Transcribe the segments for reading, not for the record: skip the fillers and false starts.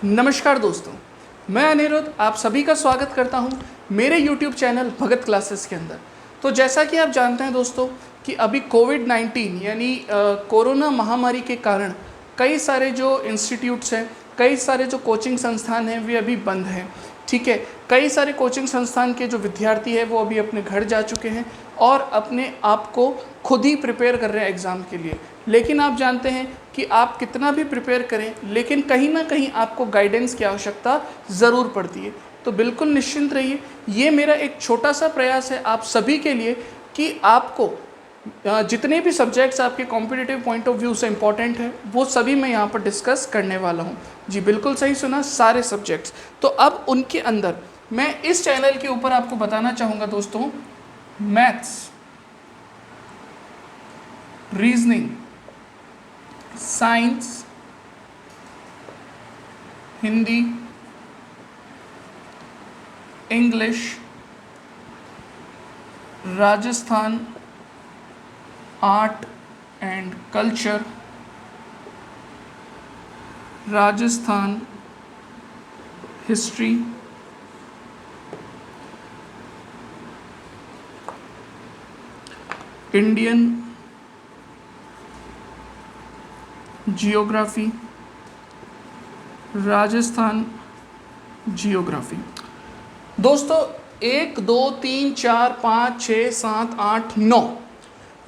नमस्कार दोस्तों, मैं अनिरुद्ध आप सभी का स्वागत करता हूं मेरे YouTube चैनल भगत क्लासेस के अंदर। तो जैसा कि आप जानते हैं दोस्तों कि अभी कोविड-19 यानी कोरोना महामारी के कारण कई सारे जो इंस्टीट्यूट्स हैं, कई सारे जो कोचिंग संस्थान हैं वे अभी बंद हैं। ठीक है, कई सारे कोचिंग संस्थान के जो विद्यार्थी हैं वो अभी अपने घर जा चुके हैं और अपने आप को खुद ही प्रिपेयर कर रहे हैं एग्ज़ाम के लिए। लेकिन आप जानते हैं कि आप कितना भी प्रिपेयर करें लेकिन कहीं ना कहीं आपको गाइडेंस की आवश्यकता ज़रूर पड़ती है। तो बिल्कुल निश्चिंत रहिए, ये मेरा एक छोटा सा प्रयास है आप सभी के लिए कि आपको जितने भी सब्जेक्ट्स आपके कॉम्पिटिटिव पॉइंट ऑफ व्यू से इम्पॉर्टेंट हैं वो सभी मैं यहाँ पर डिस्कस करने वाला हूँ। जी बिल्कुल सही सुना, सारे सब्जेक्ट्स। तो अब उनके अंदर मैं इस चैनल के ऊपर आपको बताना चाहूँगा दोस्तों, maths, reasoning, science, Hindi, English, Rajasthan, art and culture, Rajasthan history, Indian geography, Rajasthan geography. दोस्तों 1 2 3 4 5 6 7 8 9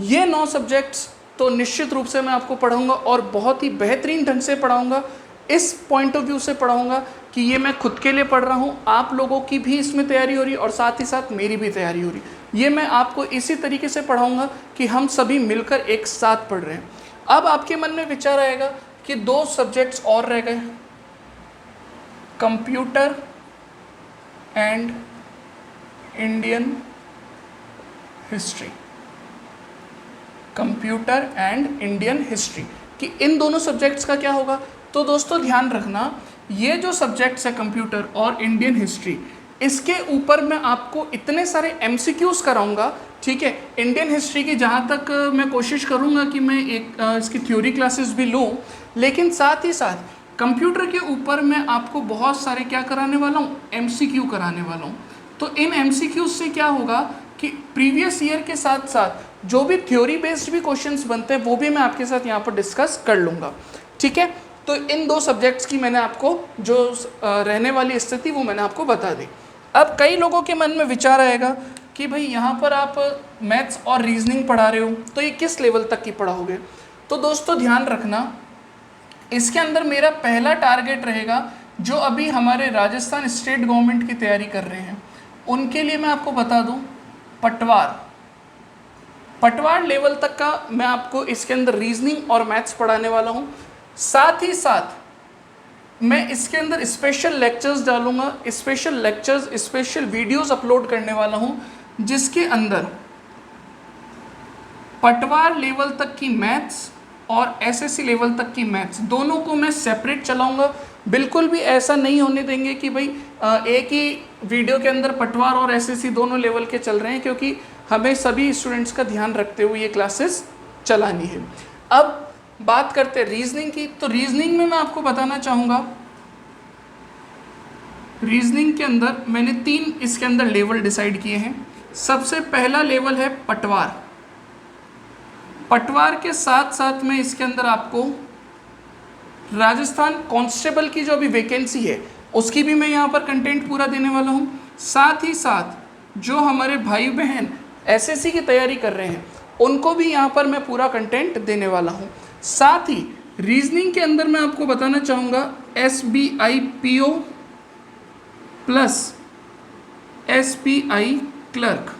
ये 9 सब्जेक्ट्स तो निश्चित रूप से मैं आपको पढ़ाऊंगा और बहुत ही बेहतरीन ढंग से पढ़ाऊंगा। इस पॉइंट ऑफ व्यू से पढ़ाऊंगा कि ये मैं खुद के लिए पढ़ रहा हूँ, आप लोगों की भी इसमें तैयारी हो रही है और साथ ही साथ मेरी भी तैयारी हो रही है। ये मैं आपको इसी तरीके से पढ़ाऊंगा कि हम सभी मिलकर एक साथ पढ़ रहे हैं। अब आपके मन में विचार आएगा कि 2 सब्जेक्ट्स और रह गए, computer and Indian history. Computer and Indian history कि इन दोनों सब्जेक्ट्स का क्या होगा। तो दोस्तों ध्यान रखना, ये जो सब्जेक्ट्स है कंप्यूटर और इंडियन हिस्ट्री, इसके ऊपर मैं आपको इतने सारे एमसीक्यूज कराऊंगा। ठीक है, इंडियन हिस्ट्री की जहाँ तक मैं कोशिश करूँगा कि मैं एक इसकी थ्योरी क्लासेस भी लूँ, लेकिन साथ ही साथ कंप्यूटर के ऊपर मैं आपको बहुत सारे क्या कराने वाला हूँ, एमसीक्यू कराने वाला हूँ। तो इन एमसीक्यूज से क्या होगा कि प्रीवियस ईयर के साथ साथ जो भी थ्योरी बेस्ड भी क्वेश्चंस बनते हैं वो भी मैं आपके साथ यहाँ पर डिस्कस कर लूँगा। ठीक है, तो इन 2 सब्जेक्ट्स की मैंने आपको जो रहने वाली स्थिति वो मैंने आपको बता दी। अब कई लोगों के मन में विचार आएगा कि भाई यहाँ पर आप मैथ्स और रीजनिंग पढ़ा रहे हो तो ये किस लेवल तक की पढ़ाओगे। तो दोस्तों ध्यान रखना, इसके अंदर मेरा पहला टारगेट रहेगा जो अभी हमारे राजस्थान स्टेट गवर्नमेंट की तैयारी कर रहे हैं उनके लिए मैं आपको बता दूं, पटवार लेवल तक का मैं आपको इसके अंदर रीजनिंग और मैथ्स पढ़ाने वाला हूं। साथ ही साथ मैं इसके अंदर स्पेशल लेक्चर्स डालूंगा, special lectures, special videos upload करने वाला हूं जिसके अंदर पटवार लेवल तक की मैथ्स और एसएससी लेवल तक की मैथ्स दोनों को मैं सेपरेट चलाऊंगा। बिल्कुल भी ऐसा नहीं होने देंगे कि भाई एक ही वीडियो के अंदर पटवार और एसएससी दोनों लेवल के चल रहे हैं, क्योंकि हमें सभी स्टूडेंट्स का ध्यान रखते हुए ये क्लासेस चलानी है। अब बात करते हैं रीजनिंग की। तो रीजनिंग में मैं आपको बताना चाहूँगा, रीजनिंग के अंदर मैंने 3 इसके अंदर लेवल डिसाइड किए हैं। सबसे पहला लेवल है पटवार। पटवार के साथ साथ में इसके अंदर आपको राजस्थान कांस्टेबल की जो अभी वैकेंसी है उसकी भी मैं यहाँ पर कंटेंट पूरा देने वाला हूँ। साथ ही साथ जो हमारे भाई बहन एसएससी की तैयारी कर रहे हैं उनको भी यहाँ पर मैं पूरा कंटेंट देने वाला हूँ। साथ ही रीजनिंग के अंदर मैं आपको बताना चाहूँगा SBI PO plus SBI clerk,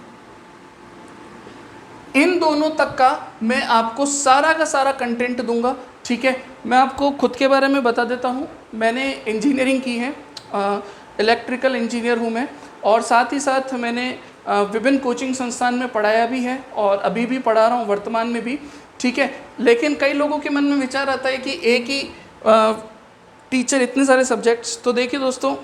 इन दोनों तक का मैं आपको सारा का सारा कंटेंट दूंगा। ठीक है, मैं आपको खुद के बारे में बता देता हूँ, मैंने इंजीनियरिंग की है, इलेक्ट्रिकल इंजीनियर हूँ मैं, और साथ ही साथ मैंने विभिन्न कोचिंग संस्थान में पढ़ाया भी है और अभी भी पढ़ा रहा हूँ वर्तमान में भी। ठीक है, लेकिन कई लोगों के मन में विचार आता है कि एक ही टीचर इतने सारे सब्जेक्ट्स। तो देखिए दोस्तों,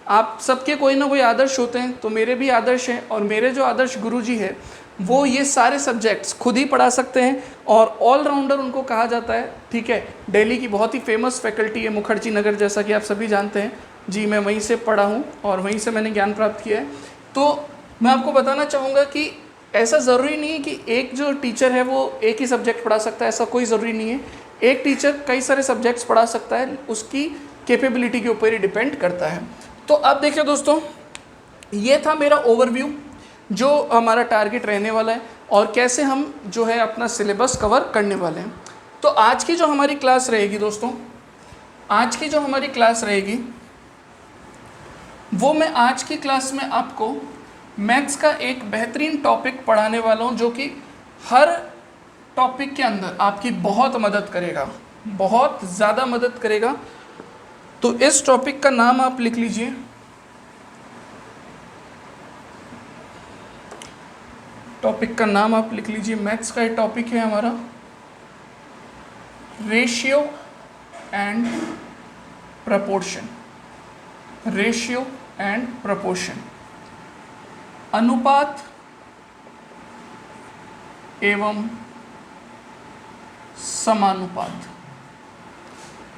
आप सबके कोई ना कोई आदर्श होते हैं, तो मेरे भी आदर्श हैं और मेरे जो आदर्श गुरुजी है वो ये सारे सब्जेक्ट्स खुद ही पढ़ा सकते हैं और ऑलराउंडर उनको कहा जाता है। ठीक है, दिल्ली की बहुत ही फेमस फैकल्टी है मुखर्जी नगर, जैसा कि आप सभी जानते हैं। जी, मैं वहीं से पढ़ा हूँ और वहीं से मैंने ज्ञान प्राप्त किया है। तो मैं आपको बताना चाहूँगा कि ऐसा ज़रूरी नहीं है कि एक जो टीचर है वो एक ही सब्जेक्ट पढ़ा सकता है, ऐसा कोई ज़रूरी नहीं है। एक टीचर कई सारे सब्जेक्ट्स पढ़ा सकता है, उसकी कैपेबिलिटी के ऊपर ही डिपेंड करता है। तो अब देखिए दोस्तों, ये था मेरा ओवरव्यू जो हमारा टारगेट रहने वाला है और कैसे हम जो है अपना सिलेबस कवर करने वाले हैं। तो आज की जो हमारी क्लास रहेगी दोस्तों, आज की जो हमारी क्लास रहेगी वो मैं आज की क्लास में आपको मैथ्स का एक बेहतरीन टॉपिक पढ़ाने वाला हूँ, जो कि हर टॉपिक के अंदर आपकी बहुत मदद करेगा, बहुत ज़्यादा मदद करेगा। तो इस टॉपिक का नाम आप लिख लीजिए, टॉपिक का नाम आप लिख लीजिए, मैथ्स का ये टॉपिक है हमारा ratio and proportion. Ratio and proportion, अनुपात एवं समानुपात।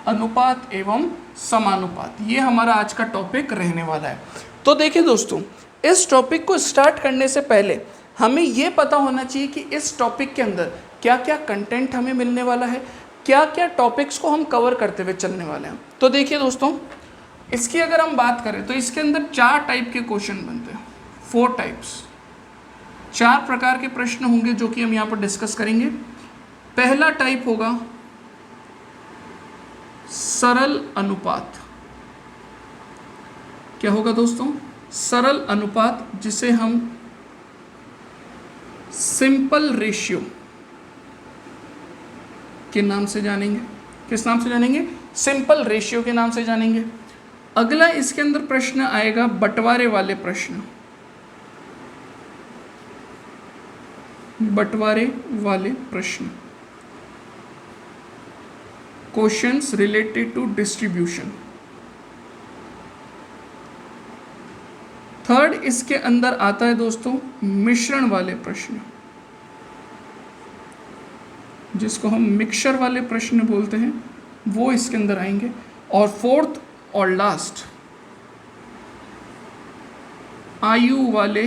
अनुपात एवं समानुपात, ये हमारा आज का टॉपिक रहने वाला है। तो देखिए दोस्तों, इस टॉपिक को स्टार्ट करने से पहले हमें ये पता होना चाहिए कि इस टॉपिक के अंदर क्या क्या कंटेंट हमें मिलने वाला है, क्या क्या टॉपिक्स को हम कवर करते हुए चलने वाले हैं। तो देखिए दोस्तों, इसकी अगर हम बात करें तो इसके अंदर 4 टाइप के क्वेश्चन बनते हैं, 4 टाइप्स, 4 प्रकार के प्रश्न होंगे जो कि हम यहाँ पर डिस्कस करेंगे। पहला टाइप होगा सरल अनुपात। क्या होगा दोस्तों? सरल अनुपात, जिसे हम सिंपल रेशियो के नाम से जानेंगे। किस नाम से जानेंगे? सिंपल रेशियो के नाम से जानेंगे। अगला इसके अंदर प्रश्न आएगा बंटवारे वाले प्रश्न, बंटवारे वाले प्रश्न, questions related to distribution. Third इसके अंदर आता है दोस्तों मिश्रण वाले प्रश्न, जिसको हम मिक्सचर वाले प्रश्न बोलते हैं, वो इसके अंदर आएंगे। और फोर्थ और लास्ट आयु वाले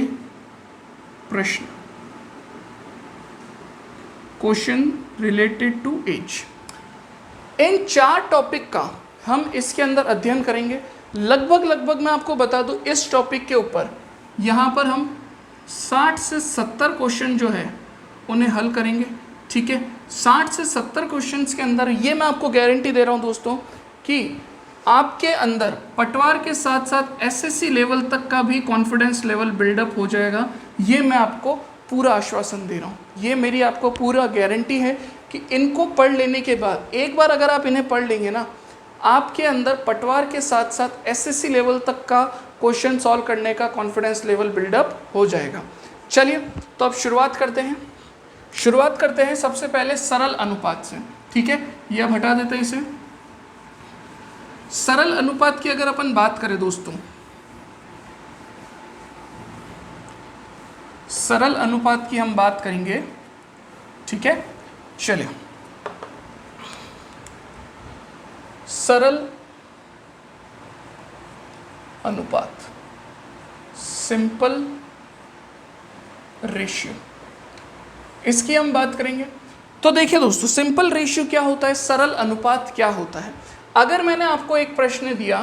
प्रश्न, क्वेश्चन रिलेटेड टू एज। इन 4 टॉपिक का हम इसके अंदर अध्ययन करेंगे। लगभग मैं आपको बता दूं, इस टॉपिक के ऊपर यहाँ पर हम 60 से 70 क्वेश्चन जो है उन्हें हल करेंगे। ठीक है, 60 से 70 क्वेश्चंस के अंदर ये मैं आपको गारंटी दे रहा हूँ दोस्तों कि आपके अंदर पटवार के साथ साथ एसएससी लेवल तक का भी कॉन्फिडेंस लेवल बिल्डअप हो जाएगा। ये मैं आपको पूरा आश्वासन दे रहा हूँ, ये मेरी आपको पूरा गारंटी है कि इनको पढ़ लेने के बाद, एक बार अगर आप इन्हें पढ़ लेंगे ना, आपके अंदर पटवार के साथ साथ एसएससी लेवल तक का क्वेश्चन सॉल्व करने का कॉन्फिडेंस लेवल बिल्डअप हो जाएगा। चलिए, तो अब शुरुआत करते हैं सबसे पहले सरल अनुपात से। ठीक है, यह अब हटा देते हैं इसे। सरल अनुपात की अगर अपन बात करें दोस्तों, सरल अनुपात की हम बात करेंगे। ठीक है, चलिए, सरल अनुपात, सिंपल रेशियो, इसकी हम बात करेंगे। तो देखिए दोस्तों, सिंपल रेशियो क्या होता है, सरल अनुपात क्या होता है। अगर मैंने आपको एक प्रश्न दिया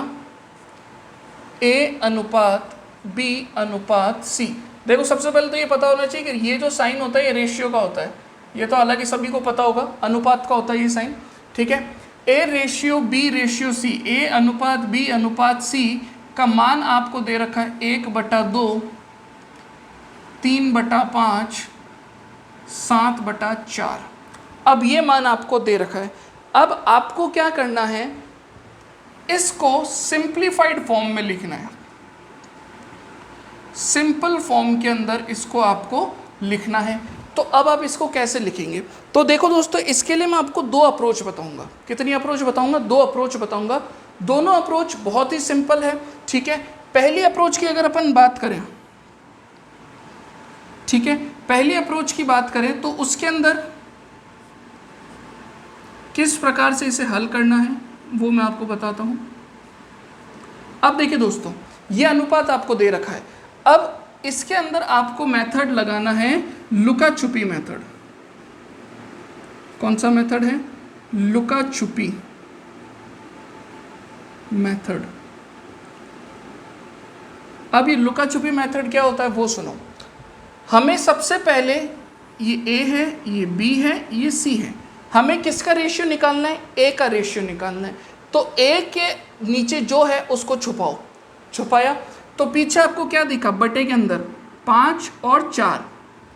A अनुपात B अनुपात C, देखो सबसे पहले तो ये पता होना चाहिए कि ये जो साइन होता है ये रेशियो का होता है। ये तो हालांकि सभी को पता होगा, अनुपात का होता है ये साइन। ठीक है, A ratio B ratio C, A अनुपात B अनुपात C का मान आपको दे रखा है 1/2, 3/5, 7/4। अब ये मान आपको दे रखा है। अब आपको क्या करना है, इसको सिंप्लीफाइड फॉर्म में लिखना है। सिंपल फॉर्म के अंदर इसको आपको लिखना है। तो अब आप इसको कैसे लिखेंगे? तो देखो दोस्तों, इसके लिए मैं आपको 2 अप्रोच बताऊंगा। कितनी अप्रोच बताऊंगा? 2 अप्रोच बताऊंगा। दोनों अप्रोच बहुत ही सिंपल है। ठीक है, पहली अप्रोच की अगर अपन बात करें ठीक है, पहली अप्रोच की बात करें तो उसके अंदर किस प्रकार से इसे हल करना है वो मैं आपको बताता हूं। अब देखिए दोस्तों, ये अनुपात आपको दे रखा है। अब इसके अंदर आपको मेथड लगाना है लुका छुपी मेथड। कौन सा मेथड है? लुका छुपी मेथड। अब ये लुका छुपी मेथड क्या होता है वो सुनो। हमें सबसे पहले ये ए है, ये बी है, ये सी है, हमें किसका रेशियो निकालना है? ए का रेशियो निकालना है। तो ए के नीचे जो है उसको छुपाओ। छुपाया तो पीछे आपको क्या दिखा? बटे के अंदर 5 और 4,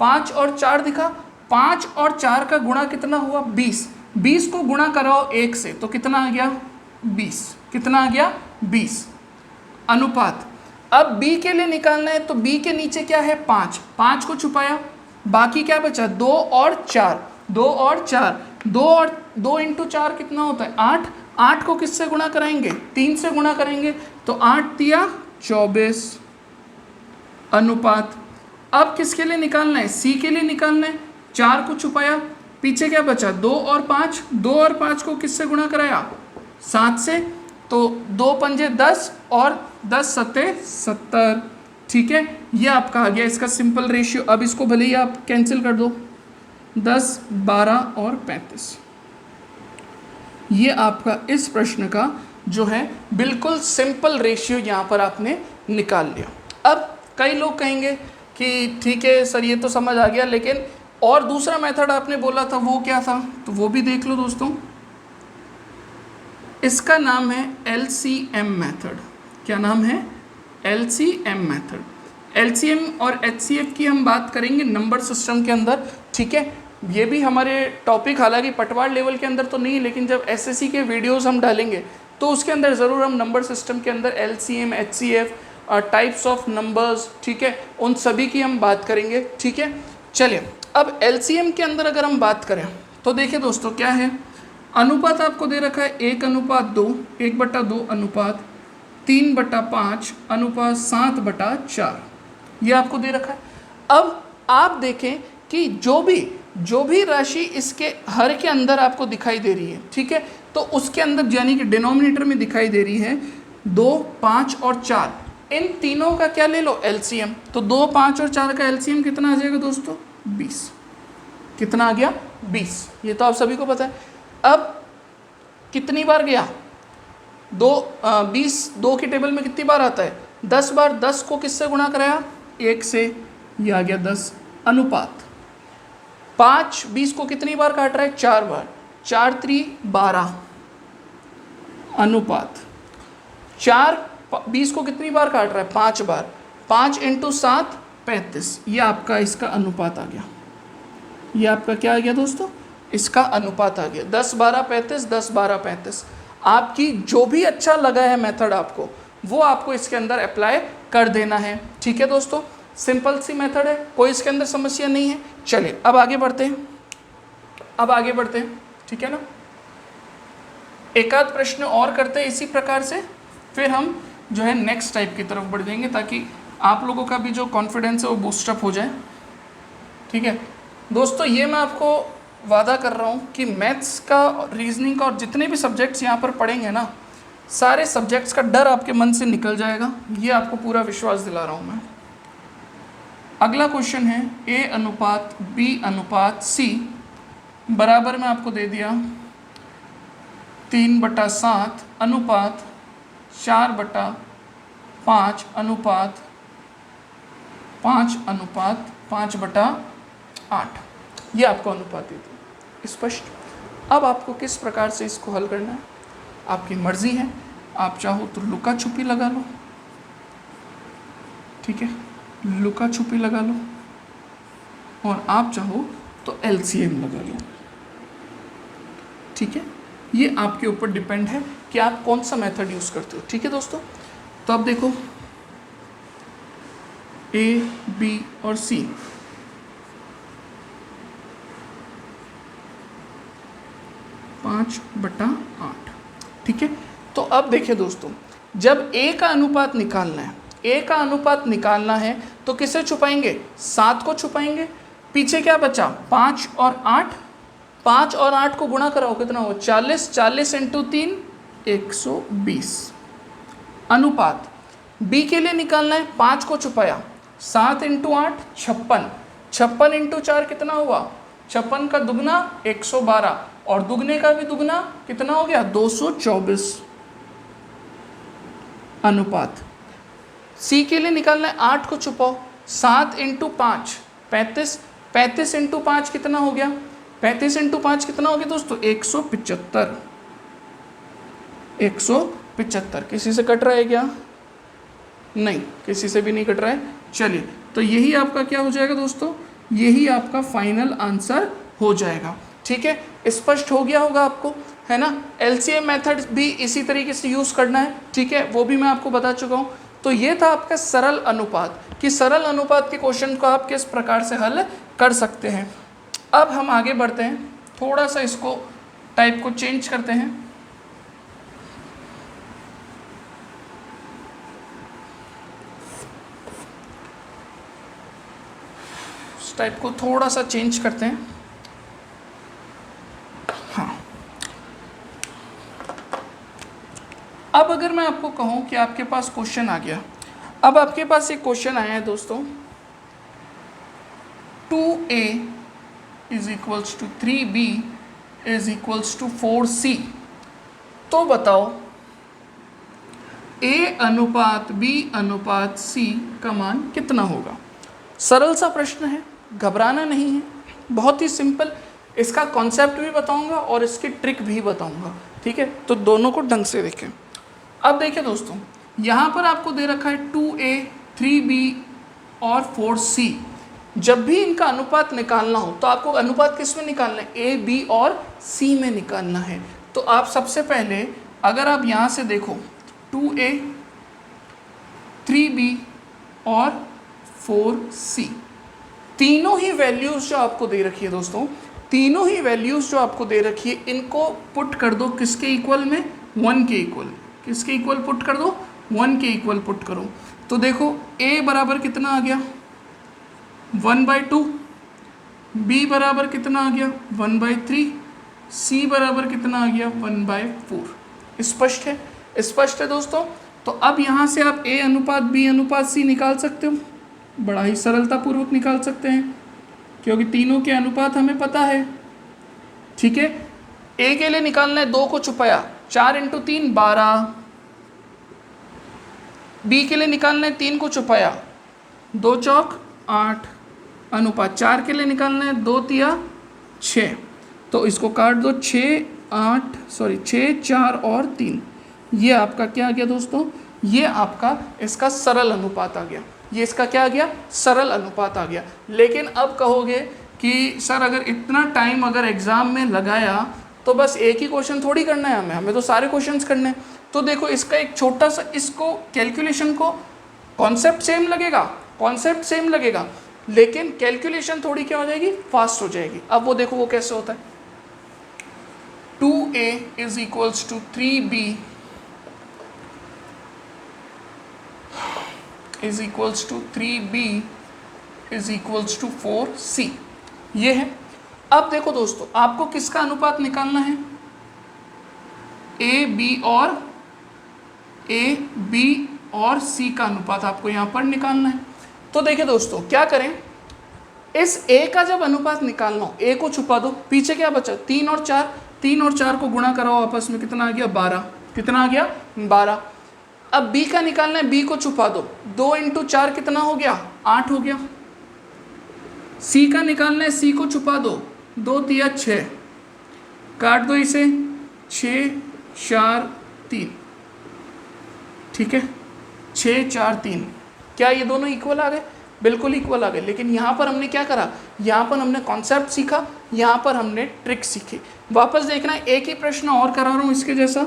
5 और 4 दिखा। 5 और 4 का गुणा कितना हुआ? 20। 20 को गुणा कराओ 1 से तो कितना आ गया? 20। कितना आ गया? 20। अनुपात अब b के लिए निकालना है तो b के नीचे क्या है? 5। 5 को छुपाया, बाकी क्या बचा? 2 और 4। 2 और 4, 2 इंटू 4 कितना होता है? 8। 8 को किससे गुणा कराएंगे? 3 से गुणा करेंगे तो 8 दिया 24। अनुपात अब किसके लिए निकालना है? c के लिए निकालना है। 4 को छुपाया, पीछे क्या बचा? 2 और 5। 2 और 5 को किससे गुणा कराया? 7 से। तो 2 पंजे 10 और 10 सत्ते 70। ठीक है, ये आपका आ गया इसका सिंपल रेशियो। अब इसको भले ही आप कैंसिल कर दो, 10, 12 और 35। ये आपका इस प्रश्न का जो है बिल्कुल सिंपल रेशियो यहाँ पर आपने निकाल लिया। अब कई लोग कहेंगे कि ठीक है सर ये तो समझ आ गया, लेकिन और दूसरा मेथड आपने बोला था वो क्या था? तो वो भी देख लो दोस्तों। इसका नाम है LCM मेथड। क्या नाम है? LCM method. LCM और HCF की हम बात करेंगे नंबर सिस्टम के अंदर। ठीक है, ये भी हमारे टॉपिक हालांकि पटवार लेवल के अंदर तो नहीं, लेकिन जब SSC के वीडियोस हम डालेंगे तो उसके अंदर ज़रूर हम नंबर सिस्टम के अंदर LCM, HCF, types of numbers, ठीक है, उन सभी की हम बात करेंगे। ठीक है, चलिए अब LCM के अंदर अगर हम बात करें तो देखिए दोस्तों क्या है। अनुपात आपको दे रखा है 1:2, 1/2 अनुपात 3/5 अनुपात 7/4, ये आपको दे रखा है। अब आप देखें कि जो भी राशि इसके हर के अंदर आपको दिखाई दे रही है, ठीक है, तो उसके अंदर यानी कि डिनोमिनेटर में दिखाई दे रही है 2, 5 और 4, इन तीनों का क्या ले लो? LCM। तो 2, 5 और 4 का LCM कितना आ जाएगा दोस्तों? 20। कितना आ गया? 20। ये तो आप सभी को पता है। अब कितनी बार गया? 20 2 की टेबल में कितनी बार आता है? 10 बार। 10 को किससे गुणा कराया? 1 से, ये आ गया 10। अनुपात 5 20 को कितनी बार काट रहा है? 4 बार। 4 3 12। अनुपात 4 20 को कितनी बार काट रहा है? 5 बार। 5 × 7 35। ये आपका इसका अनुपात आ गया। ये आपका क्या आ गया दोस्तों? इसका अनुपात आ गया 10 12 35, 10 12 35। आपकी जो भी अच्छा लगा है मेथड आपको, वो आपको इसके अंदर अप्लाई कर देना है। ठीक है दोस्तों, सिंपल सी मेथड है, कोई इसके अंदर समस्या नहीं है। चलिए अब आगे बढ़ते हैं। ठीक है ना, एक आध प्रश्न और करते हैं इसी प्रकार से, फिर हम जो है नेक्स्ट टाइप की तरफ बढ़ जाएंगे ताकि आप लोगों का भी जो कॉन्फिडेंस है वो बूस्टअप हो जाए। ठीक है दोस्तों, ये मैं आपको वादा कर रहा हूँ कि मैथ्स का, रीजनिंग का और जितने भी सब्जेक्ट्स यहाँ पर पढ़ेंगे ना, सारे सब्जेक्ट्स का डर आपके मन से निकल जाएगा, ये आपको पूरा विश्वास दिला रहा हूँ मैं। अगला क्वेश्चन है A:B:C बराबर में आपको दे दिया 3/7 अनुपात 4/5 अनुपात 5/8, ये आपको अनुपात दे दिया। स्पष्ट? अब आपको किस प्रकार से इसको हल करना है आपकी मर्जी है। आप चाहो तो लुका छुपी लगा लो, ठीक है, लुका छुपी लगा लो, और आप चाहो तो LCM लगा लो। ठीक है, ये आपके ऊपर डिपेंड है कि आप कौन सा मेथड यूज़ करते हो। ठीक है दोस्तों, तो अब देखो A, B और C, पाँच बटा 8। ठीक है, तो अब देखिए दोस्तों, जब A का अनुपात निकालना है ए का अनुपात निकालना है तो किसे छुपाएंगे, 7 को छुपाएंगे। पीछे क्या बचा, 5 और 8, 5 और 8 को गुणा कराओ कितना हो, 40, 40 इंटू 3 120। अनुपात बी के लिए निकालना है, 5 को छुपाया, 7 इंटू 8 56, 56 इंटू 4 कितना हुआ, 56 का दुगना 112 और दुगने का भी दुगना कितना हो गया 224। अनुपात सी के लिए निकालना है, 8 को छुपाओ, 7 इंटू 5 35, 35 इंटू 5 कितना हो गया, 35 इंटू 5 कितना हो गया दोस्तों 175, 175। किसी से कट रहा है क्या, नहीं किसी से भी नहीं कट रहा है। चलिए तो यही आपका क्या हो जाएगा दोस्तों, यही आपका फाइनल आंसर हो जाएगा। ठीक है, स्पष्ट हो गया होगा आपको, है ना। एलसीएम मेथड भी इसी तरीके से यूज़ करना है, ठीक है, वो भी मैं आपको बता चुका हूँ। तो ये था आपका सरल अनुपात, कि सरल अनुपात के क्वेश्चन को आप किस प्रकार से हल कर सकते हैं। अब हम आगे बढ़ते हैं, थोड़ा सा इसको टाइप को चेंज करते हैं। इस टाइप को थोड़ा सा चेंज करते हैं। हाँ, अब अगर मैं आपको कहूं कि आपके पास क्वेश्चन आ गया, अब आपके पास एक क्वेश्चन आया है दोस्तों, 2a is equals to 3b is equals to 4c। तो बताओ a अनुपात b अनुपात c का मान कितना होगा। सरल सा प्रश्न है, घबराना नहीं है, बहुत ही सिंपल। इसका कॉन्सेप्ट भी बताऊंगा और इसकी ट्रिक भी बताऊंगा, ठीक है। तो दोनों को ढंग से देखें। अब देखिए दोस्तों, यहाँ पर आपको दे रखा है 2a 3b और 4c। जब भी इनका अनुपात निकालना हो तो आपको अनुपात किस में निकालना है, a b और c में निकालना है। तो आप सबसे पहले अगर आप यहाँ से देखो 2a 3b और 4c, तीनों ही वैल्यूज़ जो आपको दे रखी है दोस्तों, तीनों ही वैल्यूज़ जो आपको दे रखी है, इनको पुट कर दो किसके इक्वल में, 1 के इक्वल। किसके इक्वल पुट कर दो, 1 के इक्वल पुट करो। तो देखो a बराबर कितना आ गया 1/2, b बराबर कितना आ गया 1/3, c बराबर कितना आ गया 1/4। स्पष्ट है, स्पष्ट है दोस्तों। तो अब यहाँ से आप a अनुपात b अनुपात c निकाल सकते हो, बड़ा ही सरलतापूर्वक निकाल सकते हैं, क्योंकि तीनों के अनुपात हमें पता है। ठीक है, a के लिए निकालना है, 2 को छुपाया, 4 इंटू 3 12। b के लिए निकालना है, 3 को छुपाया, 2 चौक 8। अनुपात 4 के लिए निकालना है, 2 तिया 6। तो इसको काट दो, 6 4 और 3। ये आपका क्या आ गया दोस्तों, ये आपका इसका सरल अनुपात आ गया। ये इसका क्या आ गया, सरल अनुपात आ गया। लेकिन अब कहोगे कि सर अगर इतना टाइम अगर एग्ज़ाम में लगाया तो बस एक ही क्वेश्चन थोड़ी करना है हमें तो सारे क्वेश्चंस करने हैं। तो देखो इसका एक छोटा सा, इसको कैलकुलेशन को, कॉन्सेप्ट सेम लगेगा, कॉन्सेप्ट सेम लगेगा, लेकिन कैलकुलेशन थोड़ी क्या हो जाएगी, फास्ट हो जाएगी। अब वो देखो वो कैसे होता है। 2a is equals to 3b is equals to 3b is equals to 4c, ये है। अब देखो दोस्तों, आपको किसका अनुपात निकालना है, a b और c का अनुपात आपको यहाँ पर निकालना है। तो देखिए दोस्तों, क्या करें, इस a का जब अनुपात निकालना हो, a को छुपा दो, पीछे क्या बचा 3 और 4, 3 और 4 को गुणा कराओ आपस में, कितना आ गया 12। कितना आ गया 12। अब b का निकालना है, b को छुपा दो, 2 इंटू 4 कितना हो गया 8 हो गया। c का निकालना है, c को छुपा दो, 2 तिया 6, काट दो इसे, 6 4 3। ठीक है, 6 4 3। क्या ये दोनों इक्वल आ गए, बिल्कुल इक्वल आ गए। लेकिन यहाँ पर हमने क्या करा, यहाँ पर हमने कॉन्सेप्ट सीखा, यहाँ पर हमने ट्रिक सीखी। वापस देखना है, एक ही प्रश्न और करा रहा हूँ इसके जैसा।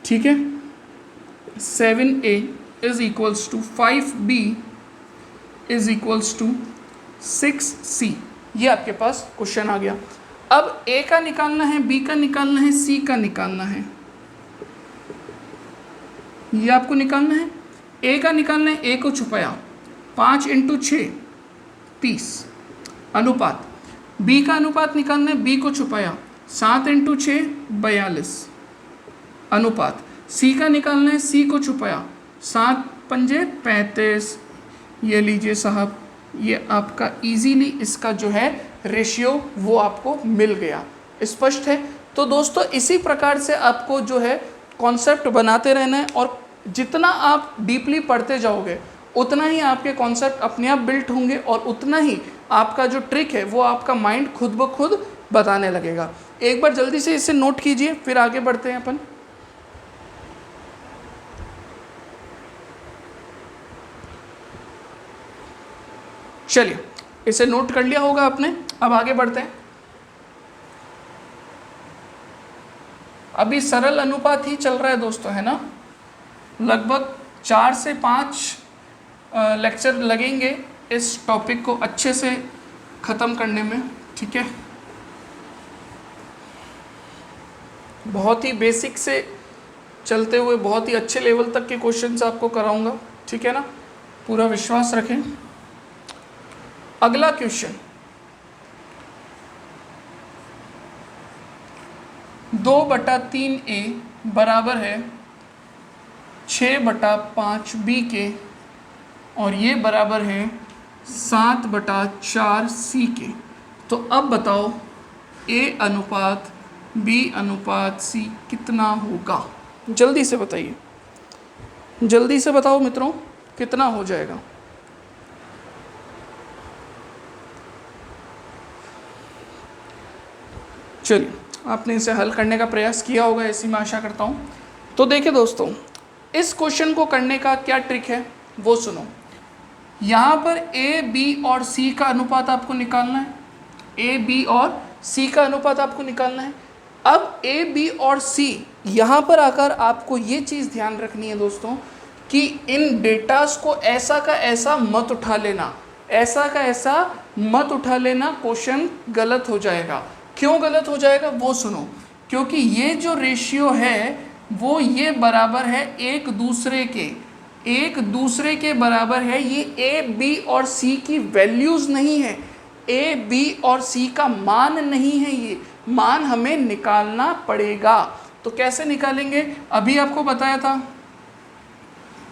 ठीक है, 7a is equals to 5b is equals to 6c। ये आपके पास क्वेश्चन आ गया। अब a का निकालना है, b का निकालना है, c का निकालना है, ये आपको निकालना है। ए का निकालना है, ए को छुपाया 5 × 6 30 अनुपात। बी का अनुपात निकालना है, बी को छुपाया 7 × 6 42 अनुपात। सी का निकालना है, सी को छुपाया 7 पंजे 35। ये लीजिए साहब, ये आपका इजीली इसका जो है रेशियो वो आपको मिल गया। स्पष्ट है? तो दोस्तों इसी प्रकार से आपको जो है कॉन्सेप्ट बनाते रहना है, और जितना आप डीपली पढ़ते जाओगे उतना ही आपके कॉन्सेप्ट अपने आप बिल्ट होंगे, और उतना ही आपका जो ट्रिक है वो आपका माइंड खुद ब खुद बताने लगेगा। एक बार जल्दी से इसे नोट कीजिए, फिर आगे बढ़ते हैं अपन। चलिए, इसे नोट कर लिया होगा आपने, अब आगे बढ़ते हैं। अभी सरल अनुपात ही चल रहा है दोस्तों, है ना। लगभग 4 से 5 लेक्चर लगेंगे इस टॉपिक को अच्छे से ख़त्म करने में, ठीक है। बहुत ही बेसिक से चलते हुए बहुत ही अच्छे लेवल तक के क्वेश्चंस आपको कराऊंगा, ठीक है ना, पूरा विश्वास रखें। अगला क्वेश्चन, 2/3 A बराबर है 6/5 B के, और ये बराबर है 7/4 C के। तो अब बताओ A अनुपात B अनुपात C कितना होगा? जल्दी से बताइए, जल्दी से बताओ मित्रों, कितना हो जाएगा? चलिए, आपने इसे हल करने का प्रयास किया होगा, ऐसी मैं आशा करता हूँ। तो देखिए दोस्तों, इस क्वेश्चन को करने का क्या ट्रिक है वो सुनो। यहाँ पर ए बी और सी का अनुपात आपको निकालना है, ए बी और सी का अनुपात आपको निकालना है। अब ए बी और सी, यहाँ पर आकर आपको ये चीज़ ध्यान रखनी है दोस्तों कि इन डेटास को ऐसा का ऐसा मत उठा लेना, ऐसा का ऐसा मत उठा लेना, क्वेश्चन गलत हो जाएगा। क्यों गलत हो जाएगा वो सुनो, क्योंकि ये जो रेशियो है वो ये बराबर है एक दूसरे के बराबर है। ये ए बी और सी की वैल्यूज़ नहीं है, ए बी और सी का मान नहीं है, ये मान हमें निकालना पड़ेगा। तो कैसे निकालेंगे? अभी आपको बताया था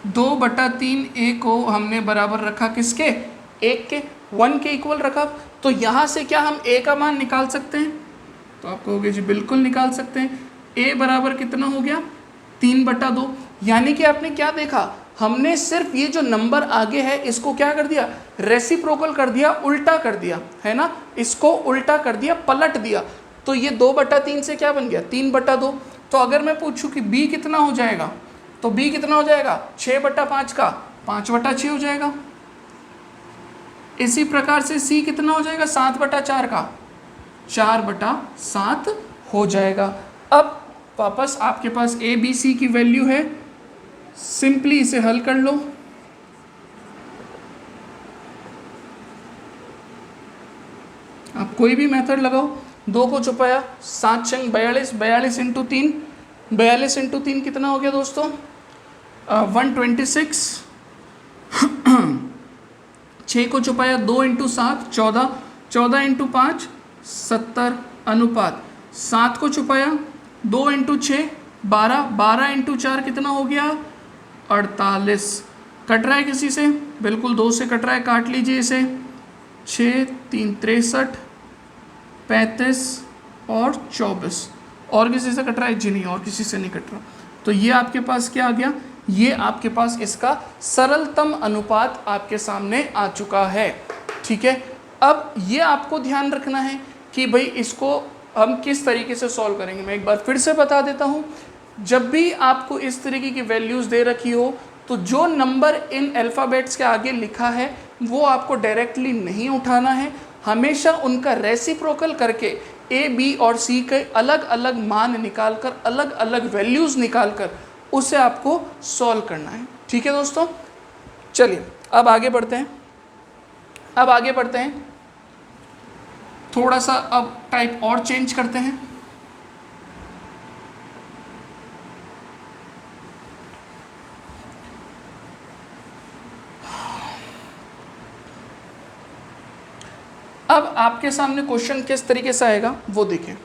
2/3 A को हमने बराबर रखा किसके? 1 के, 1 के इक्वल रखा। तो यहाँ से क्या हम A का मान निकाल सकते हैं? तो आप कहोगे जी बिल्कुल निकाल सकते हैं। A बराबर कितना हो गया? 3/2। यानी कि आपने क्या देखा, हमने सिर्फ ये जो नंबर आगे है इसको क्या कर दिया? रेसिप्रोकल कर दिया, उल्टा कर दिया, है ना, इसको उल्टा कर दिया, पलट दिया। तो ये 2/3 से क्या बन गया? 3/2। तो अगर मैं पूछूं कि B कितना हो जाएगा, तो B कितना हो जाएगा? 6/5 का 5/6 हो जाएगा। इसी प्रकार से C कितना हो जाएगा? 7/4 का 4/7 हो जाएगा। अब वापस आपके पास A B C की वैल्यू है, सिंपली इसे हल कर लो। आप कोई भी मेथड लगाओ, 2 को छुपाया 7 छंग 42, 42 × 3, 42 × 3 कितना हो गया दोस्तों? 126। 6 को छुपाया 2 × 7 14, 14 × 5 70 अनुपात। 7 को छुपाया 2 × 6 12, 12 × 4 कितना हो गया? 48। कट रहा है किसी से? बिल्कुल 2 से कट रहा है, काट लीजिए इसे। 6 3 63, 35 और 24। और किसी से कट रहा है? जी नहीं, और किसी से नहीं कट रहा। तो ये आपके पास क्या आ गया? ये आपके पास इसका सरलतम अनुपात आपके सामने आ चुका है, ठीक है। अब ये आपको ध्यान रखना है कि भाई इसको हम किस तरीके से सॉल्व करेंगे। मैं एक बार फिर से बता देता हूँ, जब भी आपको इस तरीके की वैल्यूज़ दे रखी हो तो जो नंबर इन अल्फ़ाबेट्स के आगे लिखा है वो आपको डायरेक्टली नहीं उठाना है, हमेशा उनका रेसिप्रोकल करके ए बी और सी के अलग अलग मान निकालकर, अलग अलग वैल्यूज़ निकालकर उसे आपको सॉल्व करना है, ठीक है दोस्तों। चलिए अब आगे बढ़ते हैं, थोड़ा सा अब टाइप और चेंज करते हैं। अब आपके सामने क्वेश्चन किस तरीके से आएगा वो देखें।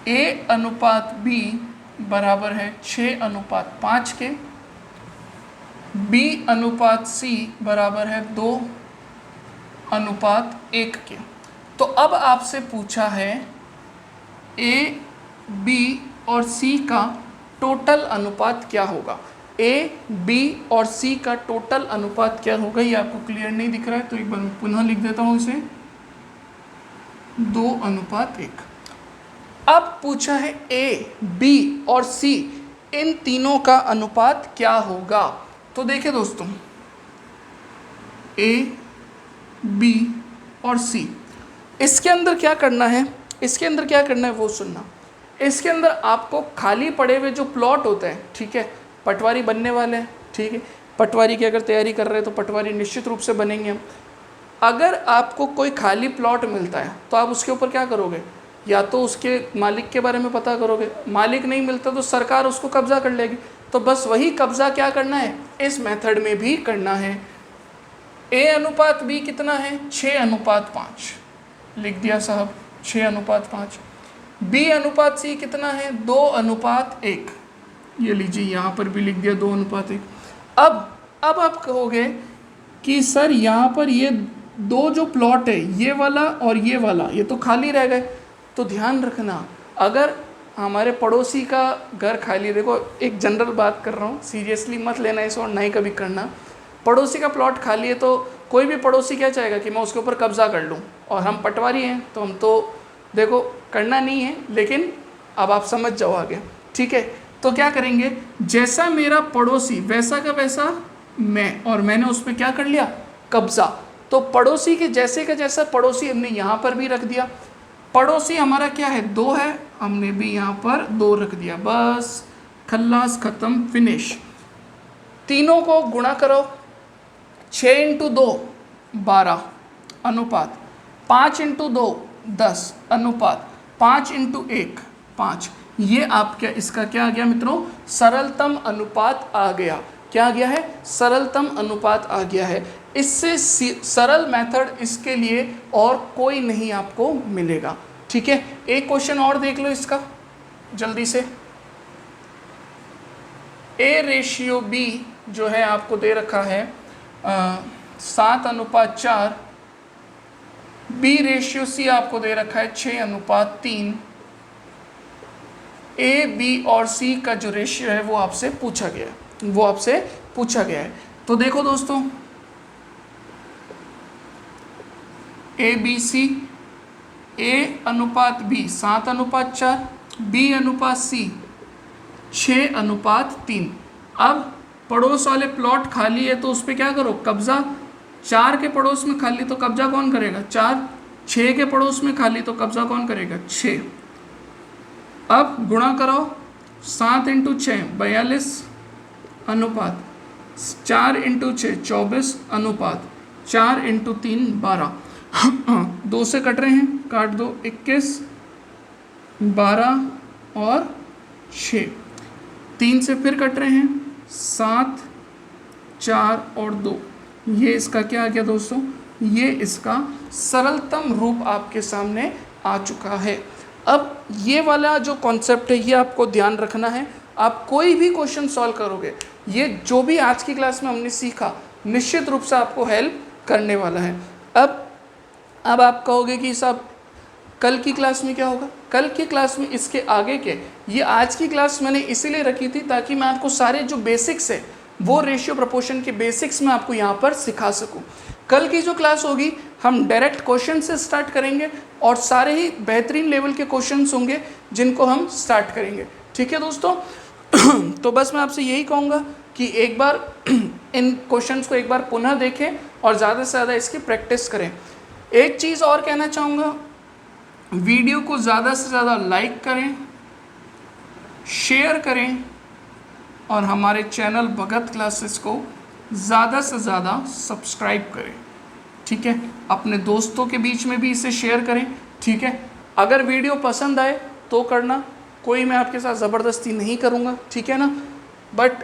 A/B बराबर है 6:5 के, B/C बराबर है 2:1 के। तो अब आपसे पूछा है A, B और C का टोटल अनुपात क्या होगा। A, B और C का टोटल अनुपात क्या होगा, ये आपको क्लियर नहीं दिख रहा है तो एक बार मैं पुनः लिख देता हूँ इसे, 2:1। अब पूछा है A, B और C इन तीनों का अनुपात क्या होगा। तो देखिए दोस्तों, A, B और C, इसके अंदर क्या करना है, इसके अंदर क्या करना है वो सुनना। इसके अंदर आपको खाली पड़े हुए जो प्लॉट होते हैं, ठीक है, पटवारी बनने वाले हैं, ठीक है, पटवारी की अगर तैयारी कर रहे हैं तो पटवारी निश्चित रूप से बनेंगे हम। अगर आपको कोई खाली प्लॉट मिलता है तो आप उसके ऊपर क्या करोगे, या तो उसके मालिक के बारे में पता करोगे, मालिक नहीं मिलता तो सरकार उसको कब्जा कर लेगी। तो बस वही कब्जा क्या करना है, इस मेथड में भी करना है। A/B कितना है, 6:5, लिख दिया साहब 6:5। B/C कितना है, 2:1, ये लीजिए यहाँ पर भी लिख दिया 2:1। अब आप कहोगे कि सर यहाँ पर ये दो जो प्लॉट है, ये वाला और ये वाला, ये तो खाली रह गए। तो ध्यान रखना, अगर हमारे पड़ोसी का घर खाली, देखो एक जनरल बात कर रहा हूँ, सीरियसली मत लेना इसे और ना ही कभी करना। पड़ोसी का प्लॉट खाली है तो कोई भी पड़ोसी क्या चाहेगा कि मैं उसके ऊपर कब्जा कर लूँ, और हम पटवारी हैं तो हम तो देखो करना नहीं है, लेकिन अब आप समझ जाओ आगे, ठीक है। तो क्या करेंगे, जैसा मेरा पड़ोसी वैसा का वैसा मैं, और मैंने उस पर क्या कर लिया, कब्जा। तो पड़ोसी के जैसे का जैसा पड़ोसी हमने यहाँ पर भी रख दिया। पड़ोसी हमारा क्या है, 2 है, हमने भी यहाँ पर 2 रख दिया, बस खल्लास खत्म, फिनिश। तीनों को गुणा करो, 6 × 2 12 अनुपात, 5 × 2 10 अनुपात, 5 × 1 5। ये आपका इसका क्या आ गया मित्रों, सरलतम अनुपात आ गया। क्या आ गया है, सरलतम अनुपात आ गया है। इससे सरल मेथड इसके लिए और कोई नहीं आपको मिलेगा, ठीक है। एक क्वेश्चन और देख लो इसका जल्दी से। A/B जो है आपको दे रखा है 7:4, B/C आपको दे रखा है 6:3। A, B और C का जो रेशियो है वो आपसे पूछा गया है, तो देखो दोस्तों, ABC, A/B 7:4, B/C 6:3। अब पड़ोस वाले प्लॉट खाली है तो उस पर क्या करो, कब्जा। 4 के पड़ोस में खाली तो कब्जा कौन करेगा, 4। 6 के पड़ोस में खाली तो कब्जा कौन करेगा, 6। अब गुणा करो, 7 × 6 42 अनुपात, 4 × 6 24 अनुपात, 4 × 3 12। 2 से कट रहे हैं, काट दो, 21 12 और 6। 3 से फिर कट रहे हैं, 7 4 और 2। ये इसका क्या आ गया दोस्तों, ये इसका सरलतम रूप आपके सामने आ चुका है। अब ये वाला जो कॉन्सेप्ट है ये आपको ध्यान रखना है। आप कोई भी क्वेश्चन सॉल्व करोगे, ये जो भी आज की क्लास में हमने सीखा निश्चित रूप से आपको हेल्प करने वाला है। अब आप कहोगे कि साहब कल की क्लास में क्या होगा, कल की क्लास में इसके आगे के, ये आज की क्लास मैंने इसीलिए रखी थी ताकि मैं आपको सारे जो बेसिक्स है वो रेशियो प्रोपोर्शन के बेसिक्स में आपको यहाँ पर सिखा सकूँ। कल की जो क्लास होगी हम डायरेक्ट क्वेश्चन से स्टार्ट करेंगे और सारे ही बेहतरीन लेवल के क्वेश्चंस होंगे जिनको हम स्टार्ट करेंगे, ठीक है दोस्तों। तो बस मैं आपसे यही कहूँगा कि एक बार इन क्वेश्चंस को एक बार पुनः देखें और ज़्यादा से ज़्यादा इसकी प्रैक्टिस करें। एक चीज़ और कहना चाहूँगा, वीडियो को ज़्यादा से ज़्यादा लाइक करें, शेयर करें और हमारे चैनल भगत क्लासेस को ज़्यादा से ज़्यादा सब्सक्राइब करें, ठीक है। अपने दोस्तों के बीच में भी इसे शेयर करें, ठीक है। अगर वीडियो पसंद आए तो करना, कोई मैं आपके साथ ज़बरदस्ती नहीं करूँगा, ठीक है ना। बट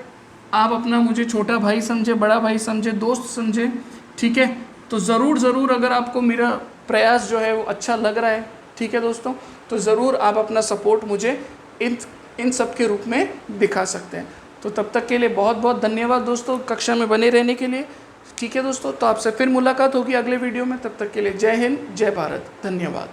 आप अपना मुझे छोटा भाई समझे, बड़ा भाई समझे, दोस्त समझे, ठीक है। तो ज़रूर अगर आपको मेरा प्रयास जो है वो अच्छा लग रहा है, ठीक है दोस्तों, तो ज़रूर आप अपना सपोर्ट मुझे इन सब के रूप में दिखा सकते हैं। तो तब तक के लिए बहुत बहुत धन्यवाद दोस्तों, कक्षा में बने रहने के लिए। ठीक है दोस्तों, तो आपसे फिर मुलाकात होगी अगले वीडियो में। तब तक के लिए जय हिंद, जय भारत, धन्यवाद।